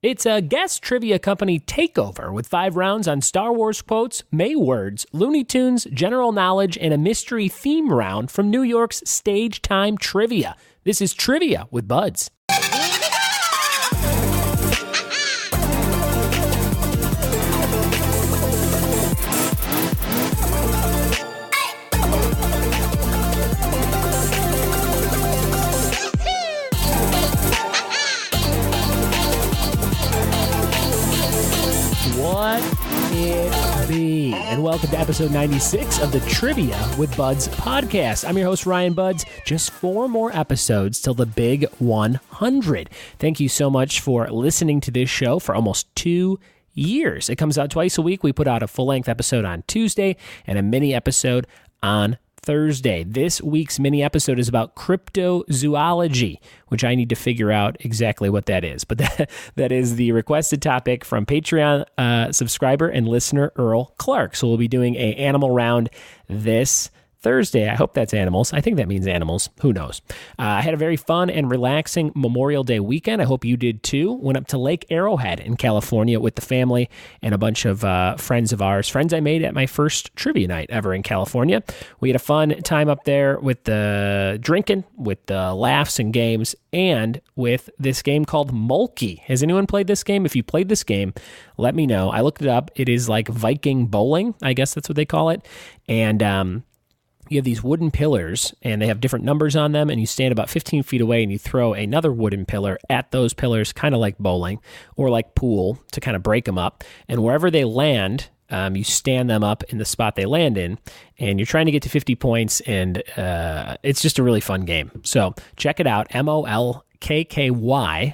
It's a guest trivia company takeover with 5 rounds on Star Wars quotes, May words, Looney Tunes, general knowledge, and a mystery theme round from New York's Stage Time Trivia. This is Trivia with Buds. What it be? And welcome to episode 96 of the Trivia with Buds podcast. I'm your host, Ryan Budds. Just 4 more episodes till the big 100. Thank you so much for listening to this show for almost 2 years. It comes out twice a week. We put out a full-length episode on Tuesday and a mini episode on Thursday. This week's mini episode is about cryptozoology, which I need to figure out exactly what that is. But that is the requested topic from Patreon subscriber and listener Earl Clark. So we'll be doing an animal round this Thursday. I hope that's animals. I think that means animals. Who knows? I had a very fun and relaxing Memorial Day weekend. I hope you did too. Went up to Lake Arrowhead in California with the family and a bunch of friends of ours. Friends I made at my first trivia night ever in California. We had a fun time up there with the drinking, with the laughs and games, and with this game called Mulkey. Has anyone played this game? If you played this game, let me know. I looked it up. It is like Viking bowling. I guess that's what they call it. And you have these wooden pillars, and they have different numbers on them, and you stand about 15 feet away, and you throw another wooden pillar at those pillars, kind of like bowling or like pool, to kind of break them up. And wherever they land, you stand them up in the spot they land in, and you're trying to get to 50 points, and it's just a really fun game. So check it out, MOLKKY.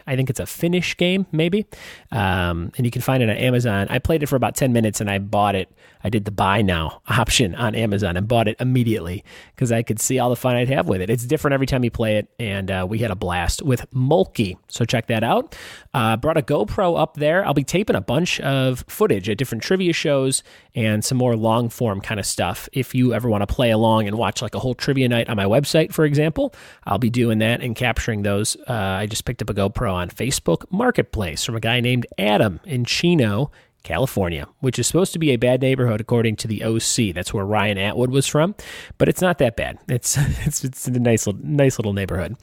I think it's a Finnish game, maybe. And you can find it on Amazon. I played it for about 10 minutes, and I bought it. I did the buy now option on Amazon and bought it immediately because I could see all the fun I'd have with it. It's different every time you play it, and we had a blast with Mulkey. So check that out. Brought a GoPro up there. I'll be taping a bunch of footage at different trivia shows and some more long-form kind of stuff. If you ever want to play along and watch like a whole trivia night on my website, for example, I'll be doing that and capturing those. I just picked up a GoPro on Facebook Marketplace from a guy named Adam in Chino, California, which is supposed to be a bad neighborhood according to the OC. That's where Ryan Atwood was from, but it's not that bad. It's a nice little neighborhood.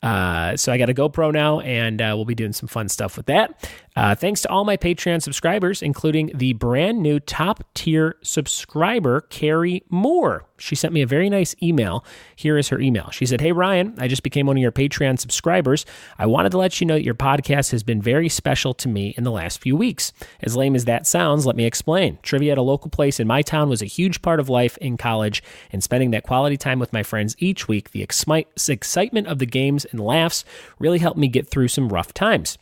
So I got a GoPro now, and we'll be doing some fun stuff with that. Thanks to all my Patreon subscribers, including the brand new top tier subscriber, Carrie Moore. She sent me a very nice email. Here is her email. She said, "Hey Ryan, I just became one of your Patreon subscribers. I wanted to let you know that your podcast has been very special to me in the last few weeks. As lame as that sounds, let me explain. Trivia at a local place in my town was a huge part of life in college, and spending that quality time with my friends each week, the excitement of the games and laughs really helped me get through some rough times.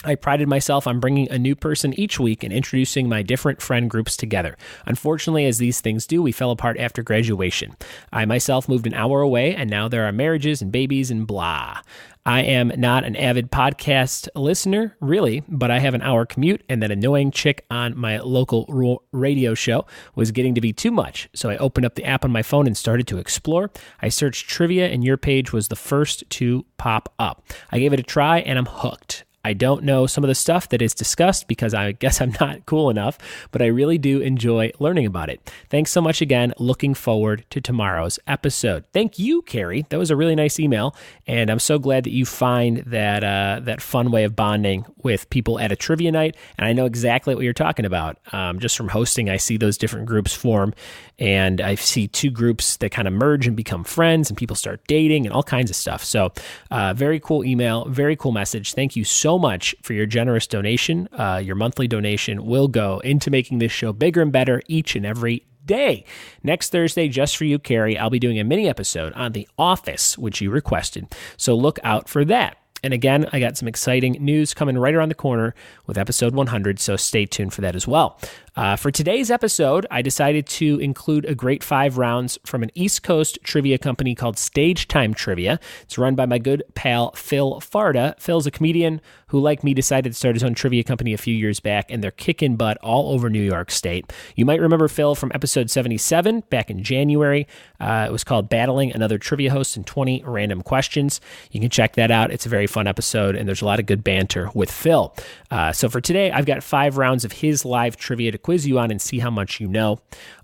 I prided myself on bringing a new person each week and introducing my different friend groups together. Unfortunately, as these things do, we fell apart after graduation. I myself moved an hour away, and now there are marriages and babies and blah. I am not an avid podcast listener, really, but I have an hour commute, and that annoying chick on my local radio show was getting to be too much. So I opened up the app on my phone and started to explore. I searched trivia, and your page was the first to pop up. I gave it a try, and I'm hooked. I don't know some of the stuff that is discussed because I guess I'm not cool enough, but I really do enjoy learning about it. Thanks so much again. Looking forward to tomorrow's episode." Thank you, Carrie. That was a really nice email, and I'm so glad that you find that fun way of bonding with people at a trivia night, and I know exactly what you're talking about. Just from hosting, I see those different groups form, and I see 2 groups that kind of merge and become friends, and people start dating and all kinds of stuff. So very cool email, very cool message. Thank you so much for your generous donation. Your monthly donation will go into making this show bigger and better each and every day. Next Thursday, just for you, Carrie, I'll be doing a mini episode on The Office, which you requested. So look out for that. And again, I got some exciting news coming right around the corner with episode 100, so stay tuned for that as well. For today's episode, I decided to include a great 5 rounds from an East Coast trivia company called Stage Time Trivia. It's run by my good pal, Phil Farda. Phil's a comedian who, like me, decided to start his own trivia company a few years back, and they're kicking butt all over New York State. You might remember Phil from episode 77 back in January. It was called Battling Another Trivia Host and 20 Random Questions. You can check that out. It's a very fun episode, and there's a lot of good banter with Phil. So for today, I've got 5 rounds of his live trivia to quiz you on and see how much you know.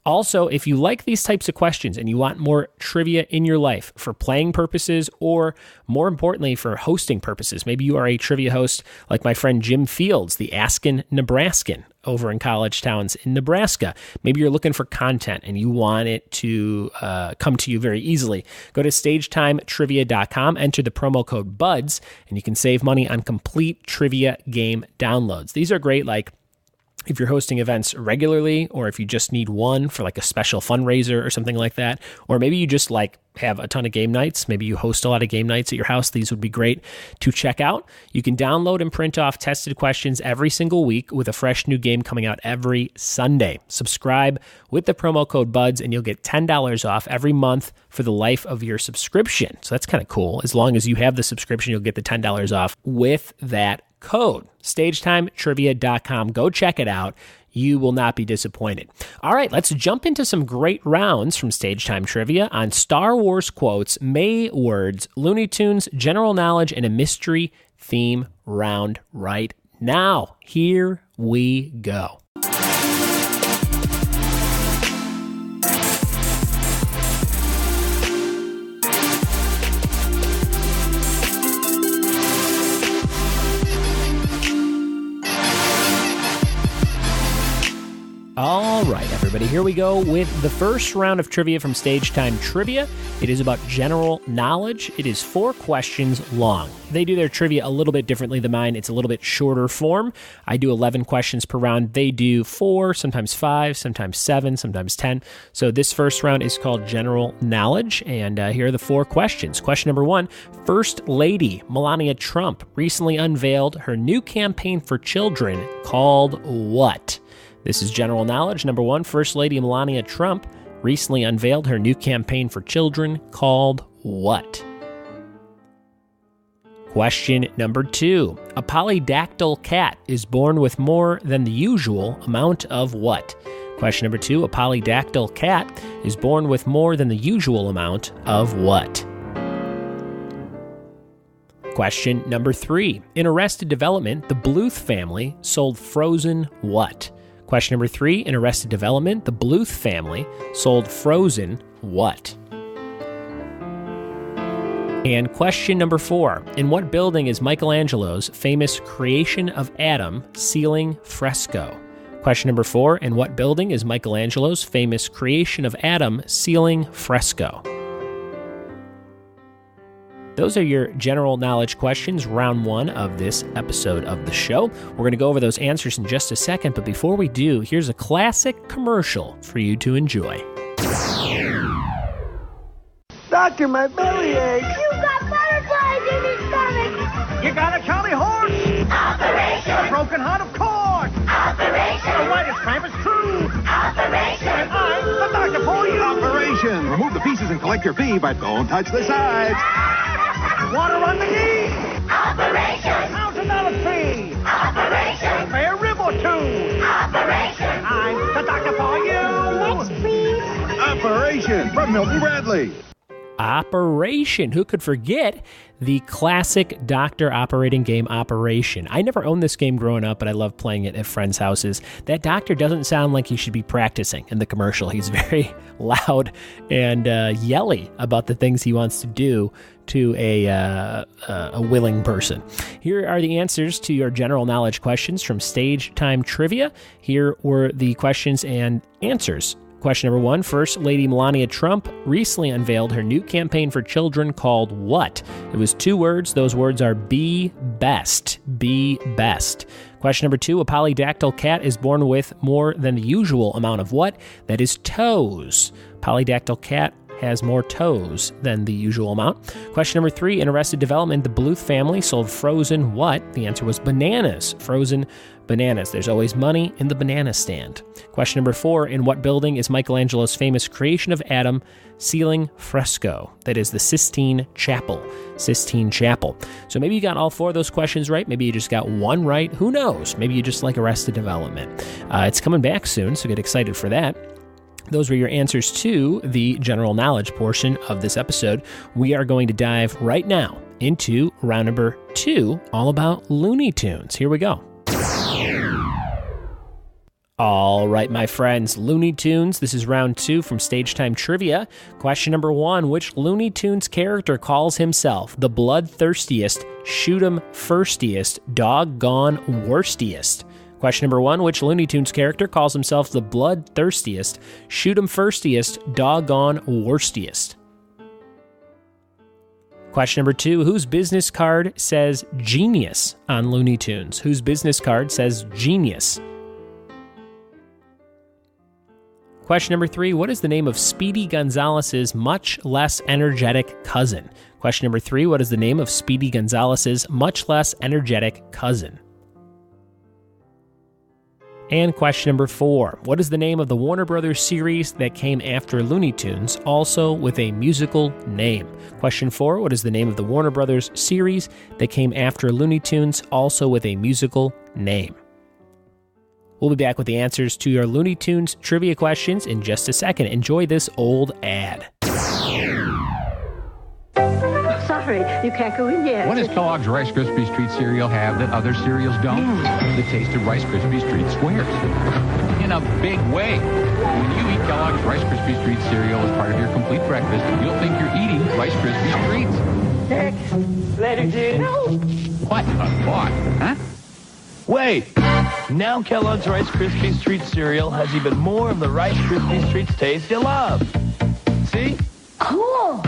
Also, if you like these types of questions and you want more trivia in your life for playing purposes or, more importantly, for hosting purposes, maybe you are a trivia host like my friend Jim Fields, the Askin Nebraskan over in college towns in Nebraska. Maybe you're looking for content and you want it to come to you very easily. Go to stagetimetrivia.com, enter the promo code BUDS, and you can save money on complete trivia game downloads. These are great, like if you're hosting events regularly, or if you just need one for like a special fundraiser or something like that, or maybe you just like have a ton of game nights. Maybe you host a lot of game nights at your house. These would be great to check out. You can download and print off tested questions every single week with a fresh new game coming out every Sunday. Subscribe with the promo code BUDS and you'll get $10 off every month for the life of your subscription. So that's kind of cool. As long as you have the subscription, you'll get the $10 off with that code. Stagetimetrivia.com. Go check it out. You will not be disappointed. All right, let's jump into some great rounds from Stage Time Trivia on Star Wars quotes, May words, Looney Tunes, general knowledge, and a mystery theme round right now. Here we go. All right, everybody, here we go with the first round of trivia from Stage Time Trivia. It is about general knowledge. It is 4 questions long. They do their trivia a little bit differently than mine. It's a little bit shorter form. I do 11 questions per round. They do 4, sometimes 5, sometimes 7, sometimes 10. So this first round is called General Knowledge, and here are the 4 questions. Question number 1, First Lady Melania Trump recently unveiled her new campaign for children called what? This is general knowledge. Number 1, First Lady Melania Trump recently unveiled her new campaign for children called what? Question number 2. A polydactyl cat is born with more than the usual amount of what? Question number 2. A polydactyl cat is born with more than the usual amount of what? Question number 3. In Arrested Development, the Bluth family sold frozen what? Question number 3, in Arrested Development, the Bluth family sold frozen what? And question number 4, in what building is Michelangelo's famous Creation of Adam ceiling fresco? Question number 4, in what building is Michelangelo's famous Creation of Adam ceiling fresco? Those are your general knowledge questions, round 1 of this episode of the show. We're going to go over those answers in just a second, but before we do, here's a classic commercial for you to enjoy. Doctor, my belly aches. You've got butterflies in your stomach. You got a Charlie horse. Operation. A broken heart, of course. Operation. The whitest cramp is true. Operation. And I'm the doctor for you. Operation. Remove the pieces and collect your fee, but don't touch the sides. Water on the knee. Operation. $1,000 fee. Operation. Pay a rib or 2. Operation. I'm the doctor for you. Next, please. Operation from Milton Bradley. Operation. Who could forget the classic doctor operating game Operation? I never owned this game growing up, but I love playing it at friends' houses. That doctor doesn't sound like he should be practicing in the commercial. He's very loud and yelly about the things he wants to do to a willing person. Here are the answers to your general knowledge questions from Stage Time Trivia. Here were the questions and answers. Question number 1, First Lady Melania Trump recently unveiled her new campaign for children called what? It was 2 words. Those words are be best. Be best. Question number 2, a polydactyl cat is born with more than the usual amount of what? That is toes. Polydactyl cat has more toes than the usual amount? Question number 3, in Arrested Development, the Bluth family sold frozen what? The answer was bananas. Frozen bananas. There's always money in the banana stand. Question number 4, in what building is Michelangelo's famous creation of Adam ceiling fresco? That is the Sistine Chapel. Sistine Chapel. So maybe you got all 4 of those questions right. Maybe you just got one right. Who knows? Maybe you just like Arrested Development. It's coming back soon, so get excited for that. Those were your answers to the general knowledge portion of this episode. We are going to dive right now into round number 2, all about Looney Tunes. Here we go. All right, my friends, Looney Tunes. This is round 2 from Stage Time Trivia. Question number 1, which Looney Tunes character calls himself the bloodthirstiest, shoot 'em firstiest, doggone worstiest? Question number 1, which Looney Tunes character calls himself the bloodthirstiest, shoot 'em firstiest, doggone worstiest? Question number 2, whose business card says genius on Looney Tunes? Whose business card says genius? Question number 3, what is the name of Speedy Gonzalez's much less energetic cousin? Question number 3, what is the name of Speedy Gonzalez's much less energetic cousin? And question number 4, what is the name of the Warner Brothers series that came after Looney Tunes, also with a musical name? Question 4, what is the name of the Warner Brothers series that came after Looney Tunes, also with a musical name? We'll be back with the answers to your Looney Tunes trivia questions in just a second. Enjoy this old ad. Sorry, you can't go in yet. What does Kellogg's Rice Krispies Treat cereal have that other cereals don't? The taste of Rice Krispies Treat Squares. In a big way. When you eat Kellogg's Rice Krispies Treat cereal as part of your complete breakfast, you'll think you're eating Rice Krispies Treats. Next. Later, dude. What a thought, huh? Wait! Now Kellogg's Rice Krispies Treat cereal has even more of the Rice Krispies Treats taste you love. See? Cool.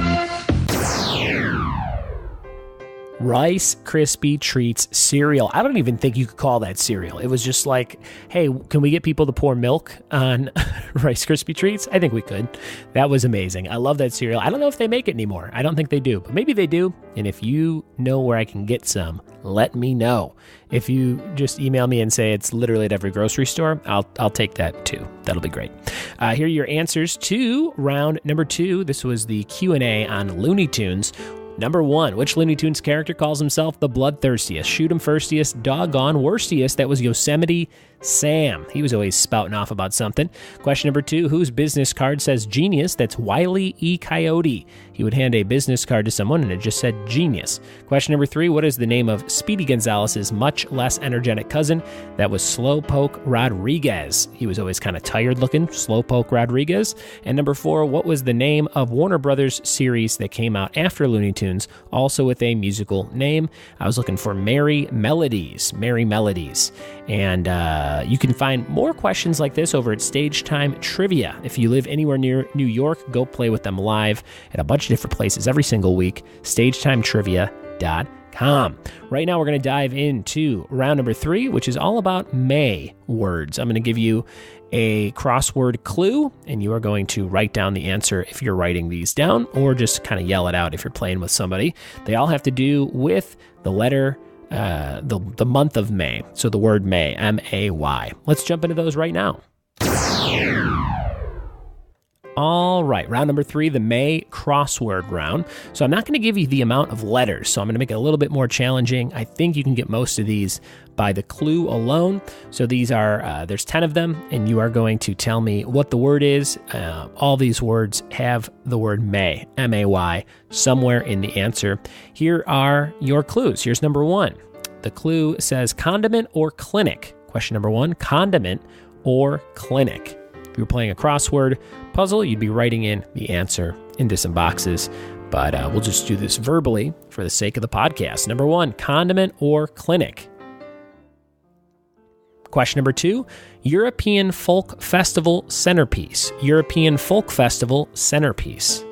Rice Krispie Treats cereal. I don't even think you could call that cereal. It was just like, hey, can we get people to pour milk on Rice Krispie Treats? I think we could. That was amazing. I love that cereal. I don't know if they make it anymore. I don't think they do, but maybe they do. And if you know where I can get some, let me know. If you just email me and say it's literally at every grocery store, I'll take that too. That'll be great. Here are your answers to round number 2. This was the Q&A on Looney Tunes. Number 1, which Looney Tunes character calls himself the bloodthirstiest, shoot 'em firstiest, doggone worstiest? That was Yosemite Sam. He was always spouting off about something. Question number 2, whose business card says genius? That's Wile E. Coyote. He would hand a business card to someone and it just said genius. Question number 3, what is the name of Speedy Gonzalez's much less energetic cousin? That was Slowpoke Rodriguez. He was always kind of tired looking, Slowpoke Rodriguez. And number 4, what was the name of Warner Brothers series that came out after Looney Tunes, also with a musical name? I was looking for Merry Melodies. Merry Melodies. And you can find more questions like this over at Stage Time Trivia. If you live anywhere near New York, go play with them live at a bunch of different places every single week. StagetimeTrivia.com. Right now, we're going to dive into round number 3, which is all about May words. I'm going to give you a crossword clue, and you are going to write down the answer if you're writing these down, or just kind of yell it out if you're playing with somebody. They all have to do with the letter the month of May. So the word May, M-A-Y. Let's jump into those right now. All right, round number 3, the May crossword round. So I'm not going to give you the amount of letters, so I'm going to make it a little bit more challenging. I think you can get most of these by the clue alone. So these are, there's 10 of them, and you are going to tell me what the word is. All these words have the word May, M-A-Y, somewhere in the answer. Here are your clues. Here's number 1. The clue says condiment or clinic. Question number 1, condiment or clinic. If you were playing a crossword puzzle, you'd be writing in the answer into some boxes, but we'll just do this verbally for the sake of the podcast. Number 1, condiment or clinic. Question number 2, European Folk Festival centerpiece. European Folk Festival centerpiece.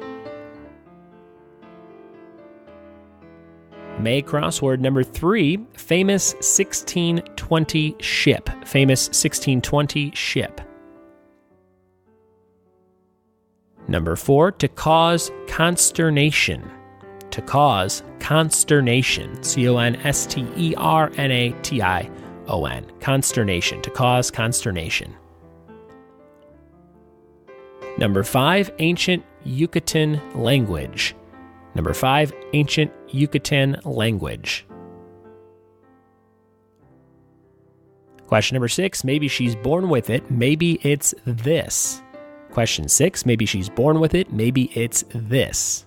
May crossword number 3, famous 1620 ship. Famous 1620 ship. Number 4, to cause consternation. To cause consternation. Consternation. Consternation. To cause consternation. Number 5, ancient Yucatan language. Number 5, ancient Yucatan language. Question number 6, maybe she's born with it, maybe it's this. Question 6, maybe she's born with it, maybe it's this.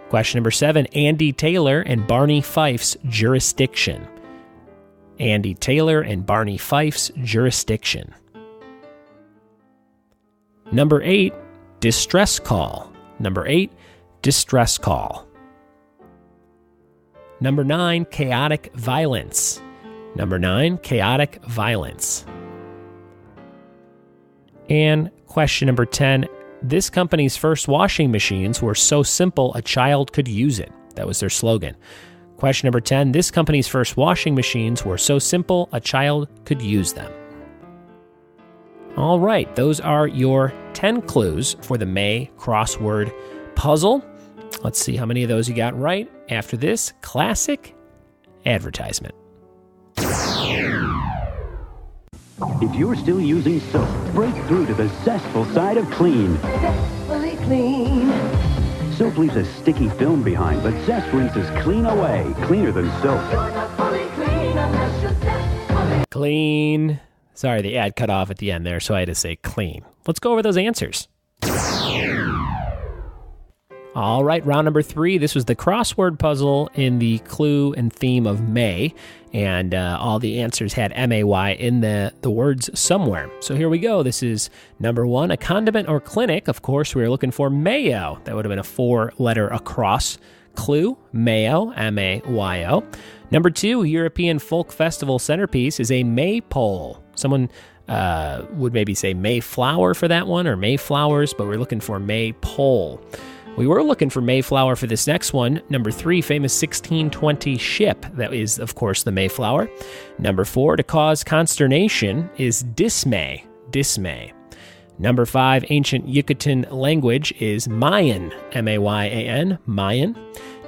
Question number 7, Andy Taylor and Barney Fife's jurisdiction. Andy Taylor and Barney Fife's jurisdiction. Number 8, distress call. Number 8, distress call. Number 9, chaotic violence. Number 9, chaotic violence. And question number 10, this company's first washing machines were so simple a child could use it. That was their slogan. Question number 10, this company's first washing machines were so simple a child could use them. All right, those are your 10 clues for the May crossword puzzle. Let's see how many of those you got right after this classic advertisement. If you're still using soap, break through to the zestful side of clean. Zestfully clean. Soap leaves a sticky film behind, but Zest rinses clean away. Cleaner than soap. You're not fully clean unless you're zestfully Clean. Sorry, the ad cut off at the end there, so I had to say clean. Let's go over those answers. All right, round number 3. This was the crossword puzzle in the clue and theme of May, and all the answers had M-A-Y in the words somewhere. So here we go. This is number 1, a condiment or clinic. Of course, we were looking for mayo. That would have been a 4-letter across clue. Mayo, M-A-Y-O. Number 2, European folk festival centerpiece is a maypole. Someone would maybe say Mayflower for that one, or Mayflowers, but we're looking for maypole. We were looking for Mayflower for this next one. Number 3, famous 1620 ship. That is, of course, the Mayflower. Number 4, to cause consternation is dismay. Dismay. Number 5, ancient Yucatan language is Mayan. M-A-Y-A-N. Mayan.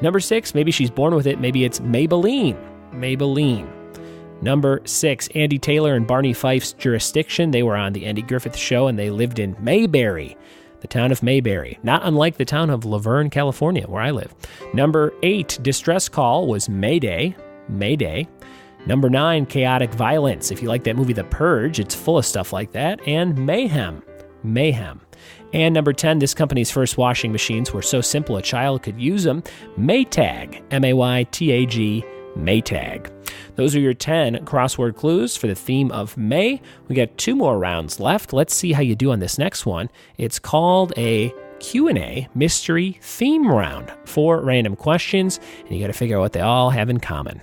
Number 6, maybe she's born with it. Maybe it's Maybelline. Maybelline. Number 6, Andy Taylor and Barney Fife's jurisdiction. They were on the Andy Griffith Show, and they lived in Mayberry. The town of Mayberry, not unlike the town of Laverne, California, where I live. Number 8, distress call was Mayday. Mayday. Number 9, chaotic violence. If you like that movie, The Purge, it's full of stuff like that. And mayhem. Mayhem. And number 10, this company's first washing machines were so simple a child could use them. Maytag. M-A-Y-T-A-G. Maytag. Those are your 10 crossword clues for the theme of May. We got 2 more rounds left. Let's see how you do on this next one. It's called a Q&A mystery theme round. 4 random questions, and you got to figure out what they all have in common.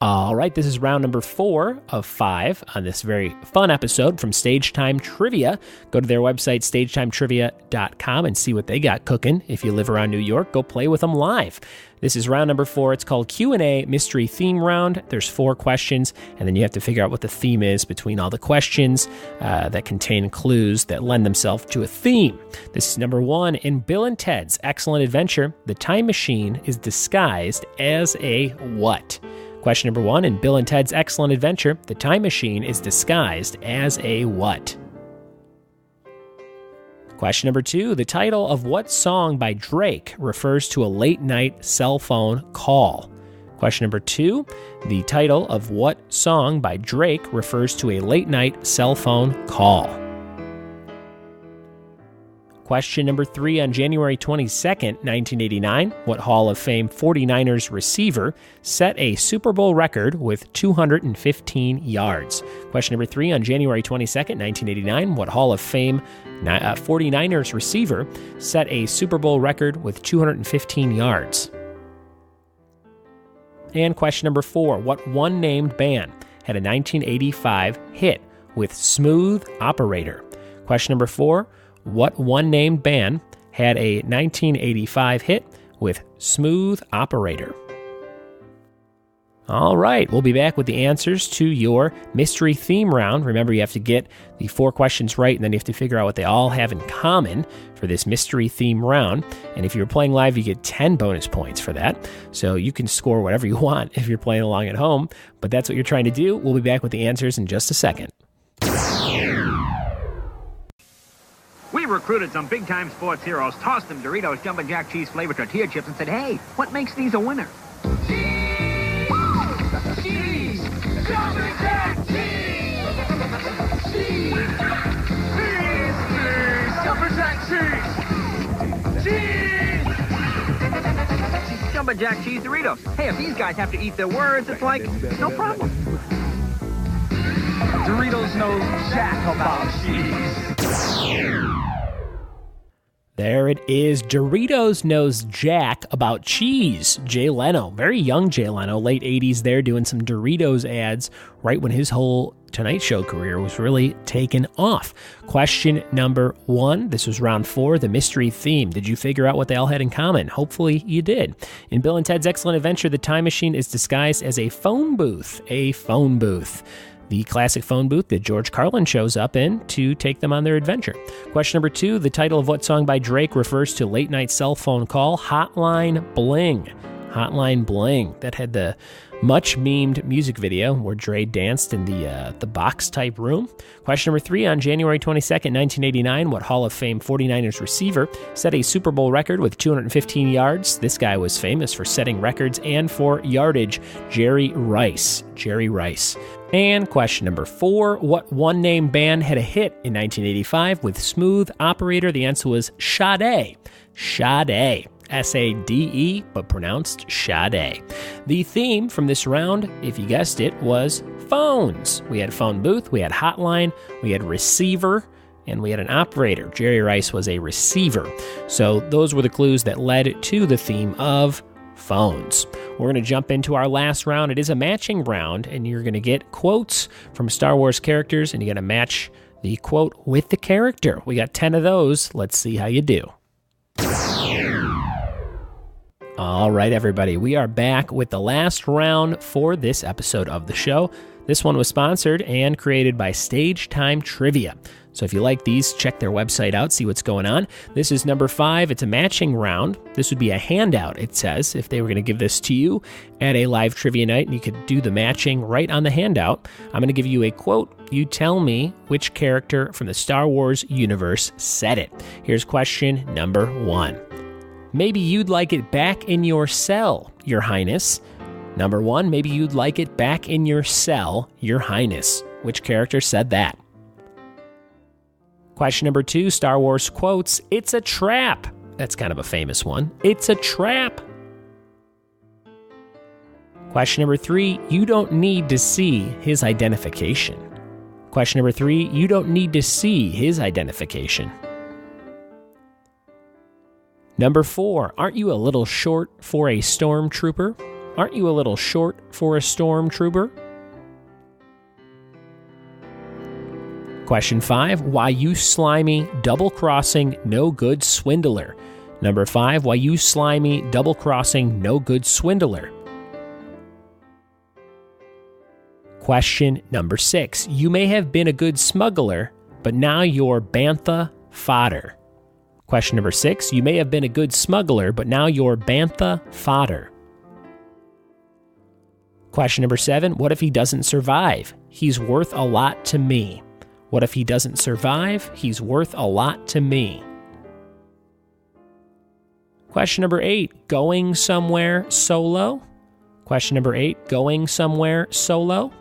All right, this is round number 4 of 5 on this very fun episode from Stage Time Trivia. Go to their website, stagetimetrivia.com, and see what they got cooking. If you live around New York, go play with them live. This is round number 4. It's called Q&A Mystery Theme Round. There's 4 questions, and then you have to figure out what the theme is between all the questions that contain clues that lend themselves to a theme. This is number 1. In Bill and Ted's Excellent Adventure, the time machine is disguised as a what? Question number 1, in Bill and Ted's Excellent Adventure, the time machine is disguised as a what? Question number 2, the title of what song by Drake refers to a late-night cell phone call? Question number 2, the title of what song by Drake refers to a late-night cell phone call? Question number 3, on January 22nd, 1989, what Hall of Fame 49ers receiver set a Super Bowl record with 215 yards? Question number 3, on January 22nd, 1989, what Hall of Fame 49ers receiver set a Super Bowl record with 215 yards? And question number 4, what one-named band had a 1985 hit with Smooth Operator? Question number 4, what one-named band had a 1985 hit with Smooth Operator? All right, we'll be back with the answers to your mystery theme round. Remember, you have to get the 4 questions right, and then you have to figure out what they all have in common for this mystery theme round. And if you're playing live, you get 10 bonus points for that. So you can score whatever you want if you're playing along at home, but that's what you're trying to do. We'll be back with the answers in just a second. We recruited some big-time sports heroes, tossed them Doritos Jumbo Jack cheese flavored tortilla chips, and said, hey, what makes these a winner? Cheese! Jumping Jack cheese! Cheese! Cheese! Jumping Jack cheese! Cheese! Jumbo Jack cheese Doritos. Hey, if these guys have to eat their words, it's like, no problem. Doritos knows Jack about cheese. There it is. Doritos knows Jack about cheese. Jay Leno, very young Jay Leno, late 80s there, doing some Doritos ads right when his whole Tonight Show career was really taken off. Question number 1. This was round 4, the mystery theme. Did you figure out what they all had in common? Hopefully you did. In Bill and Ted's Excellent Adventure, the time machine is disguised as a phone booth. A phone booth. The classic phone booth that George Carlin shows up in to take them on their adventure. Question number 2, the title of what song by Drake refers to late night cell phone call? Hotline Bling. Hotline Bling. That had the much memed music video where Dre danced in the box type room. Question number 3, on January 22nd, 1989, what Hall of Fame 49ers receiver set a Super Bowl record with 215 yards? This guy was famous for setting records and for yardage. Jerry Rice. Jerry Rice. And question number 4, what one-name band had a hit in 1985 with Smooth Operator? The answer was Sade. Sade. S-A-D-E, but pronounced Sade. The theme from this round, if you guessed it, was phones. We had phone booth, we had hotline, we had receiver, and we had an operator. Jerry Rice was a receiver. So those were the clues that led to the theme of phones. We're going to jump into our last round. It is a matching round, and you're going to get quotes from Star Wars characters, and you got to match the quote with the character. We got 10 of those. Let's see how you do. All right, everybody, we are back with the last round for this episode of the show. This one was sponsored and created by Stage Time Trivia. So if you like these, check their website out, see what's going on. This is number 5. It's a matching round. This would be a handout, it says, if they were going to give this to you at a live trivia night, and you could do the matching right on the handout. I'm going to give you a quote. You tell me which character from the Star Wars universe said it. Here's question number 1. Maybe you'd like it back in your cell, Your Highness. Number 1, maybe you'd like it back in your cell, Your Highness. Which character said that? Question number 2, Star Wars quotes, "It's a trap." That's kind of a famous one. It's a trap. Question number 3, you don't need to see his identification. Question number 3, you don't need to see his identification. Number 4, aren't you a little short for a stormtrooper? Aren't you a little short for a stormtrooper? Question 5, why you slimy, double-crossing, no-good swindler? Number 5, why you slimy, double-crossing, no-good swindler? Question number 6, you may have been a good smuggler, but now you're bantha fodder. Question number 6, you may have been a good smuggler, but now you're bantha fodder. Question number 7, what if he doesn't survive? He's worth a lot to me. What if he doesn't survive? He's worth a lot to me. Question number 8, going somewhere solo? Question number 8, going somewhere solo?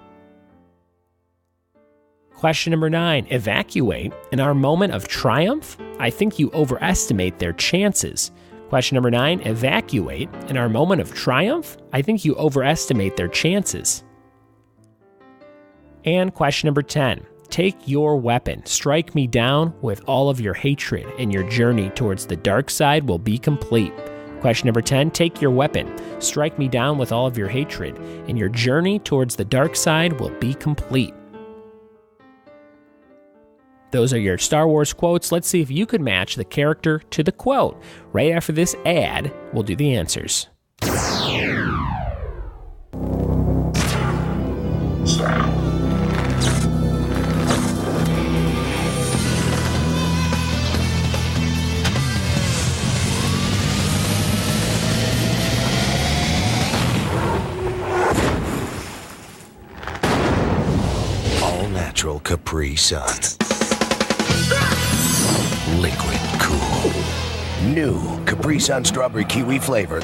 Question number 9, evacuate. In our moment of triumph, I think you overestimate their chances. Question number 9, evacuate. In our moment of triumph, I think you overestimate their chances. And question number 10, take your weapon. Strike me down with all of your hatred, and your journey towards the dark side will be complete. Question number 10, take your weapon. Strike me down with all of your hatred, and your journey towards the dark side will be complete. Those are your Star Wars quotes. Let's see if you could match the character to the quote. Right after this ad, we'll do the answers. All-natural Capri Sun. Liquid cool. New Capri Sun Strawberry Kiwi flavor.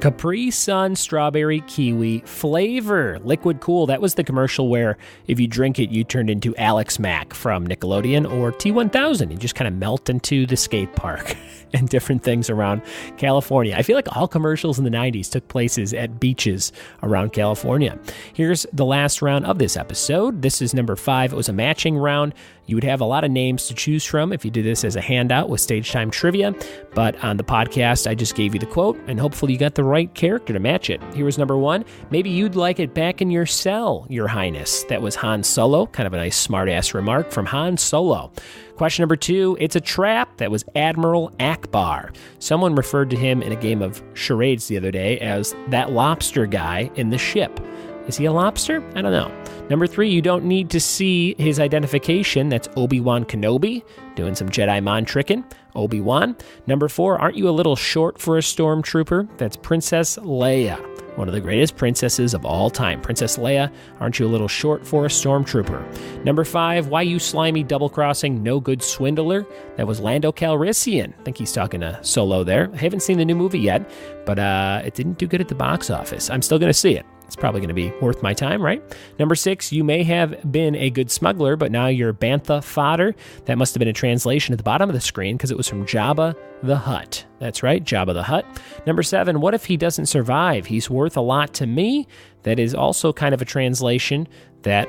Capri Sun Strawberry Kiwi flavor. Liquid cool. That was the commercial where if you drink it, you turned into Alex Mack from Nickelodeon or T-1000. You just kind of melt into the skate park and different things around California. I feel like all commercials in the 90s took places at beaches around California. Here's the last round of this episode. This is number 5. It was a matching round. You would have a lot of names to choose from if you did this as a handout with Stage Time Trivia, but on the podcast, I just gave you the quote, and hopefully you got the right character to match it. Here was number 1. Maybe you'd like it back in your cell, Your Highness. That was Han Solo. Kind of a nice smart-ass remark from Han Solo. Question number 2, it's a trap. That was Admiral Akbar. Someone referred to him in a game of charades the other day as that lobster guy in the ship. Is he a lobster? I don't know. Number 3, you don't need to see his identification. That's Obi-Wan Kenobi, doing some Jedi mind tricking. Obi-Wan. Number 4, aren't you a little short for a stormtrooper? That's Princess Leia, one of the greatest princesses of all time. Princess Leia, aren't you a little short for a stormtrooper? Number 5, why you slimy double-crossing no good swindler? That was Lando Calrissian. I think he's talking to Solo there. I haven't seen the new movie yet, but it didn't do good at the box office. I'm still going to see it. It's probably going to be worth my time, right? Number 6, you may have been a good smuggler, but now you're Bantha fodder. That must have been a translation at the bottom of the screen because it was from Jabba the Hutt. That's right, Jabba the Hutt. Number 7, what if he doesn't survive? He's worth a lot to me. That is also kind of a translation that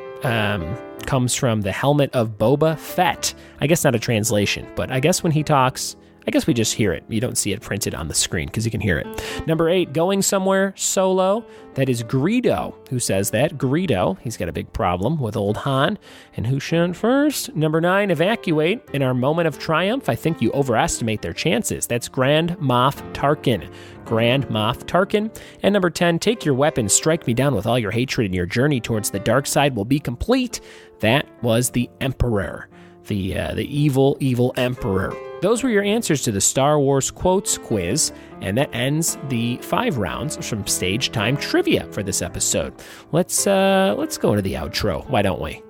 comes from the helmet of Boba Fett. I guess not a translation, but I guess when he talks, I guess we just hear it. You don't see it printed on the screen because you can hear it. Number 8, going somewhere solo. That is Greedo who says that. Greedo, he's got a big problem with old Han. And who shouldn't first? Number 9, evacuate. In our moment of triumph, I think you overestimate their chances. That's Grand Moff Tarkin. Grand Moff Tarkin. And number 10, take your weapon, strike me down with all your hatred, and your journey towards the dark side will be complete. That was the Emperor. The evil, evil Emperor. Those were your answers to the Star Wars Quotes quiz, and that ends the 5 rounds from Stage Time Trivia for this episode. Let's go into the outro. Why don't we?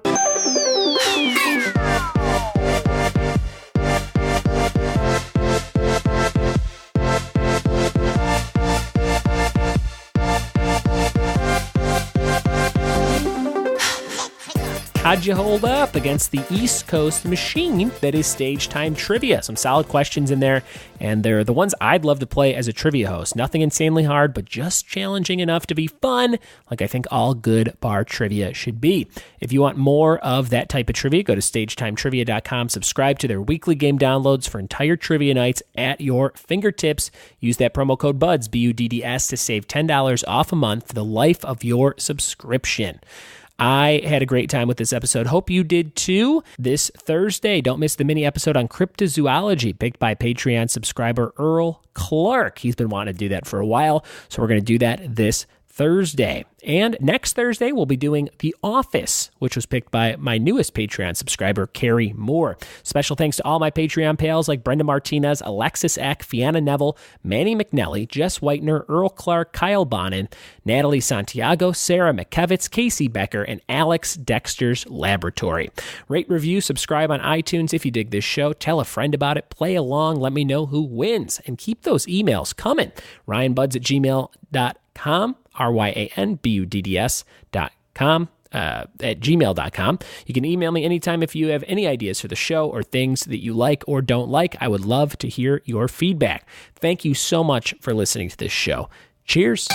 How'd you hold up against the East Coast machine that is Stage Time Trivia? Some solid questions in there, and they're the ones I'd love to play as a trivia host. Nothing insanely hard, but just challenging enough to be fun, like I think all good bar trivia should be. If you want more of that type of trivia, go to stagetimetrivia.com, subscribe to their weekly game downloads for entire trivia nights at your fingertips. Use that promo code BUDS, BUDDS, to save $10 off a month for the life of your subscription. I had a great time with this episode. Hope you did too. This Thursday, don't miss the mini episode on cryptozoology, picked by Patreon subscriber Earl Clark. He's been wanting to do that for a while, so we're going to do that this Thursday. And next Thursday, we'll be doing The Office, which was picked by my newest Patreon subscriber, Carrie Moore. Special thanks to all my Patreon pals like Brenda Martinez, Alexis Eck, Fiona Neville, Manny McNelly, Jess Whitener, Earl Clark, Kyle Bonin, Natalie Santiago, Sarah McKevitz, Casey Becker, and Alex Dexter's Laboratory. Rate, review, subscribe on iTunes if you dig this show. Tell a friend about it. Play along. Let me know who wins. And keep those emails coming. ryanbudds@gmail.com. ryanbudds.com at gmail.com. You can email me anytime if you have any ideas for the show or things that you like or don't like. I would love to hear your feedback. Thank you so much for listening to this show. Cheers.